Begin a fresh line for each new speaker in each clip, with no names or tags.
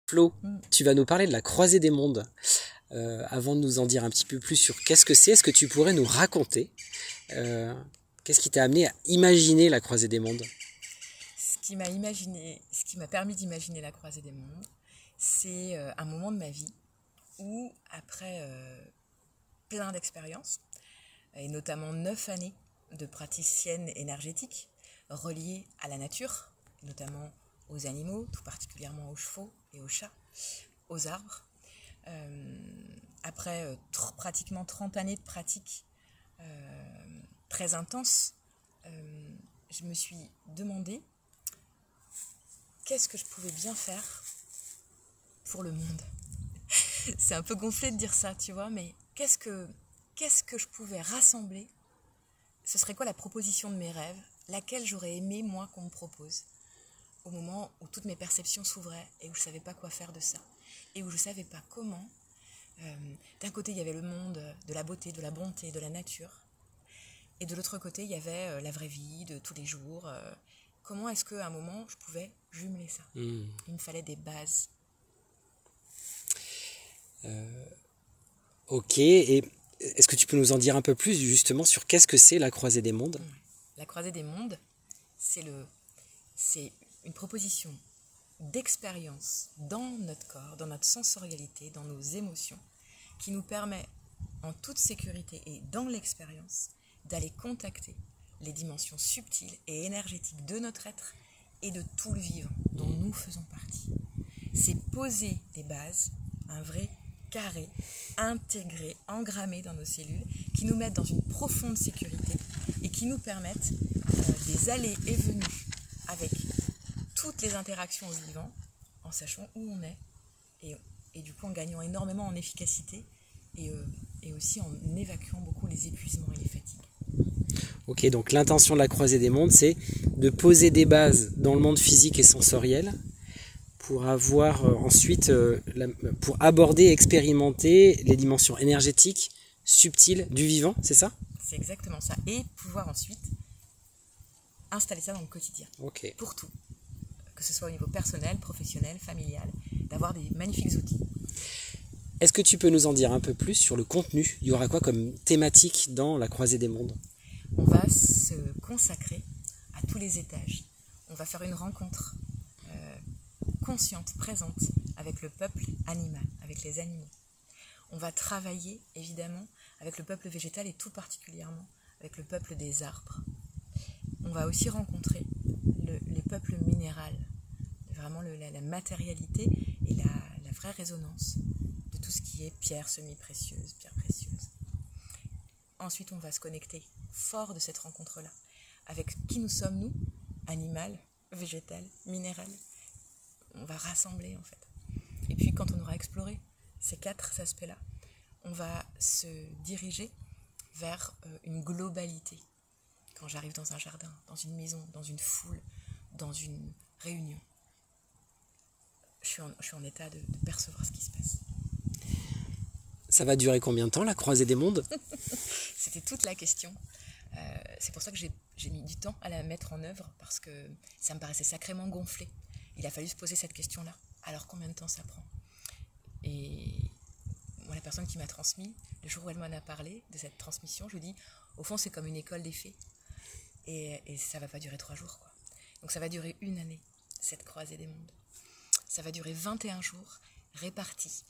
Flo, tu vas nous parler de la Croisée des Mondes. Avant de nous en dire un petit peu plus sur qu'est-ce que c'est, est-ce que tu pourrais nous raconter qu'est-ce qui t'a amené à imaginer la Croisée des Mondes?
Ce qui m'a permis d'imaginer la Croisée des Mondes, c'est un moment de ma vie où, après plein d'expériences, et notamment 9 années de praticienne énergétique reliée à la nature, notamment aux animaux, tout particulièrement aux chevaux et aux chats, aux arbres, après pratiquement 30 années de pratique très intense, je me suis demandé qu'est-ce que je pouvais bien faire pour le monde. C'est un peu gonflé de dire ça, tu vois, mais qu'est-ce que je pouvais rassembler? Ce serait quoi la proposition de mes rêves, laquelle j'aurais aimé, moi, qu'on me propose, au moment où toutes mes perceptions s'ouvraient et où je ne savais pas quoi faire de ça, et où je ne savais pas comment. D'un côté, il y avait le monde de la beauté, de la bonté, de la nature, et de l'autre côté, il y avait la vraie vie de tous les jours. Comment est-ce qu'à un moment, je pouvais jumeler ça? Il me fallait des bases.
Ok, et est-ce que tu peux nous en dire un peu plus justement sur qu'est-ce que c'est la Croisée des Mondes?
La Croisée des Mondes, c'est une proposition d'expérience dans notre corps, dans notre sensorialité, dans nos émotions, qui nous permet, en toute sécurité et dans l'expérience, d'aller contacter les dimensions subtiles et énergétiques de notre être et de tout le vivant dont nous faisons partie. C'est poser des bases, un vrai carré, intégré, engrammé dans nos cellules, qui nous mettent dans une profonde sécurité et qui nous permettent des allées et venues avec toutes les interactions au vivant, en sachant où on est et du coup en gagnant énormément en efficacité et aussi en évacuant beaucoup les épuisements et les fatigues.
Ok, donc l'intention de la Croisée des Mondes, c'est de poser des bases dans le monde physique et sensoriel pour avoir ensuite, pour aborder et expérimenter les dimensions énergétiques, subtiles du vivant, c'est ça?
C'est exactement ça. Et pouvoir ensuite installer ça dans le quotidien.
Ok.
Pour tout. Que ce soit au niveau personnel, professionnel, familial, d'avoir des magnifiques outils.
Est-ce que tu peux nous en dire un peu plus sur le contenu? Il y aura quoi comme thématique dans la Croisée des Mondes?
On va se consacrer à tous les étages. On va faire une rencontre consciente, présente, avec le peuple animal, avec les animaux. On va travailler, évidemment, avec le peuple végétal et tout particulièrement avec le peuple des arbres. On va aussi rencontrer les peuples minéraux, vraiment la matérialité et la vraie résonance de tout ce qui est pierre semi-précieuse, pierre précieuse. Ensuite, on va se connecter fort de cette rencontre-là avec qui nous sommes, nous, animal, végétal, minéral. On va rassembler, en fait. Et puis, quand on aura exploré ces 4 aspects-là, on va se diriger vers une globalité. Quand j'arrive dans un jardin, dans une maison, dans une foule, dans une réunion, je suis en état de percevoir ce qui se passe.
Ça va durer combien de temps, la Croisée des Mondes?
C'était toute la question. C'est pour ça que j'ai mis du temps à la mettre en œuvre, parce que ça me paraissait sacrément gonflé. Il a fallu se poser cette question-là. Alors combien de temps ça prend? Et moi, la personne qui m'a transmis, le jour où elle m'en a parlé de cette transmission, je lui dis, au fond, c'est comme une école des fées. Et ça ne va pas durer 3 jours, quoi. Donc ça va durer 1 année, cette Croisée des Mondes. Ça va durer 21 jours, répartis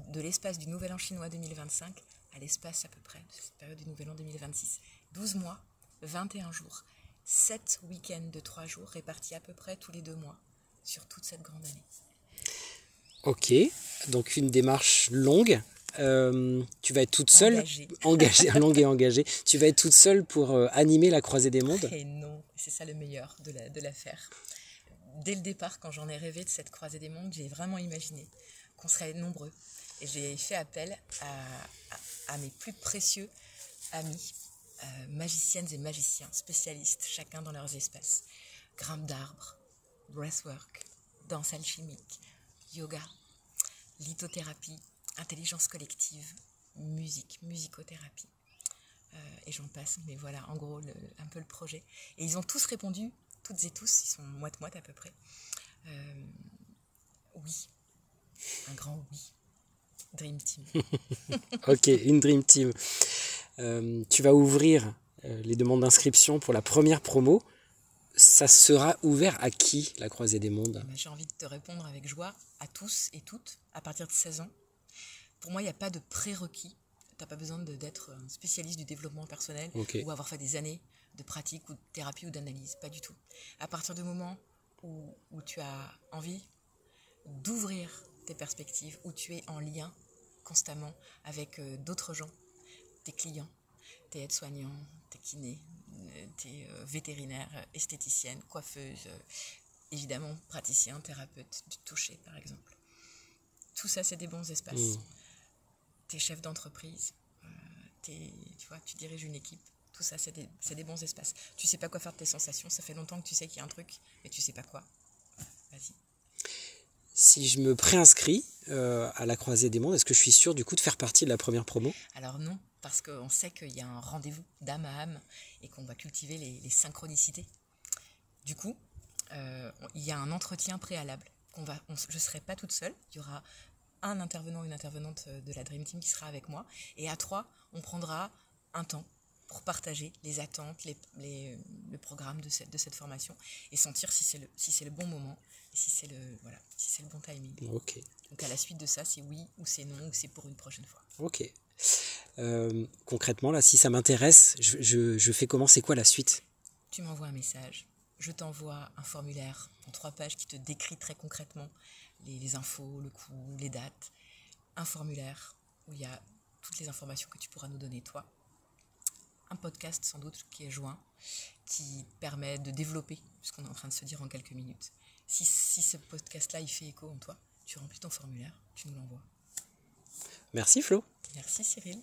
de l'espace du Nouvel An chinois 2025 à l'espace à peu près de cette période du Nouvel An 2026. 12 mois, 21 jours, 7 week-ends de 3 jours répartis à peu près tous les 2 mois sur toute cette grande année.
Ok, donc une démarche longue. Tu vas être toute seule, longue et engagée. Tu vas être toute seule pour animer la Croisée des Mondes?
Et non, c'est ça le meilleur de l'affaire. Dès le départ, quand j'en ai rêvé de cette Croisée des Mondes, j'ai vraiment imaginé qu'on serait nombreux. Et j'ai fait appel à mes plus précieux amis, magiciennes et magiciens, spécialistes, chacun dans leurs espaces. Grimpe d'arbres, breathwork, danse alchimique, yoga, lithothérapie, intelligence collective, musique, musicothérapie. Et j'en passe, mais voilà, en gros, un peu le projet. Et ils ont tous répondu, toutes et tous, ils sont moite-moite à peu près. Oui, Un grand oui. Dream Team.
Ok, une Dream Team. Tu vas ouvrir les demandes d'inscription pour la première promo. Ça sera ouvert à qui, la Croisée des Mondes?
J'ai envie de te répondre avec joie à tous et toutes, à partir de 16 ans. Pour moi, il n'y a pas de prérequis. Tu n'as pas besoin d'être un spécialiste du développement personnel ou avoir fait des années de pratique ou de thérapie ou d'analyse. Pas du tout. À partir du moment où tu as envie d'ouvrir tes perspectives, où tu es en lien constamment avec d'autres gens, tes clients, tes aides-soignants, tes kinés, tes vétérinaires, esthéticiennes, coiffeuses, évidemment praticiens, thérapeutes du toucher par exemple. Tout ça, c'est des bons espaces. T'es chef d'entreprise, tu diriges une équipe. Tout ça, c'est des bons espaces. Tu sais pas quoi faire de tes sensations, ça fait longtemps que tu sais qu'il y a un truc, mais tu sais pas quoi. Vas-y.
Si je me préinscris à la Croisée des Mondes, est-ce que je suis sûr du coup de faire partie de la première promo?
Alors non, parce qu'on sait qu'il y a un rendez-vous d'âme à âme et qu'on va cultiver les synchronicités. Du coup, il y a un entretien préalable. Je ne serai pas toute seule, il y aura un intervenant, une intervenante de la Dream Team qui sera avec moi. Et à 3, on prendra un temps pour partager les attentes, le programme de cette formation et sentir si c'est le bon moment et si c'est le bon timing.
Ok.
Donc à la suite de ça, c'est oui ou c'est non ou c'est pour une prochaine fois.
Ok. Concrètement, là, si ça m'intéresse, je fais comment? C'est quoi la suite?
Tu m'envoies un message. Je t'envoie un formulaire en 3 pages qui te décrit très concrètement les infos, le coût, les dates. Un formulaire où il y a toutes les informations que tu pourras nous donner, toi. Un podcast sans doute qui est joint, qui permet de développer ce qu'on est en train de se dire en quelques minutes. Si ce podcast-là, il fait écho en toi, tu remplis ton formulaire, tu nous l'envoies.
Merci Flo.
Merci Cyril.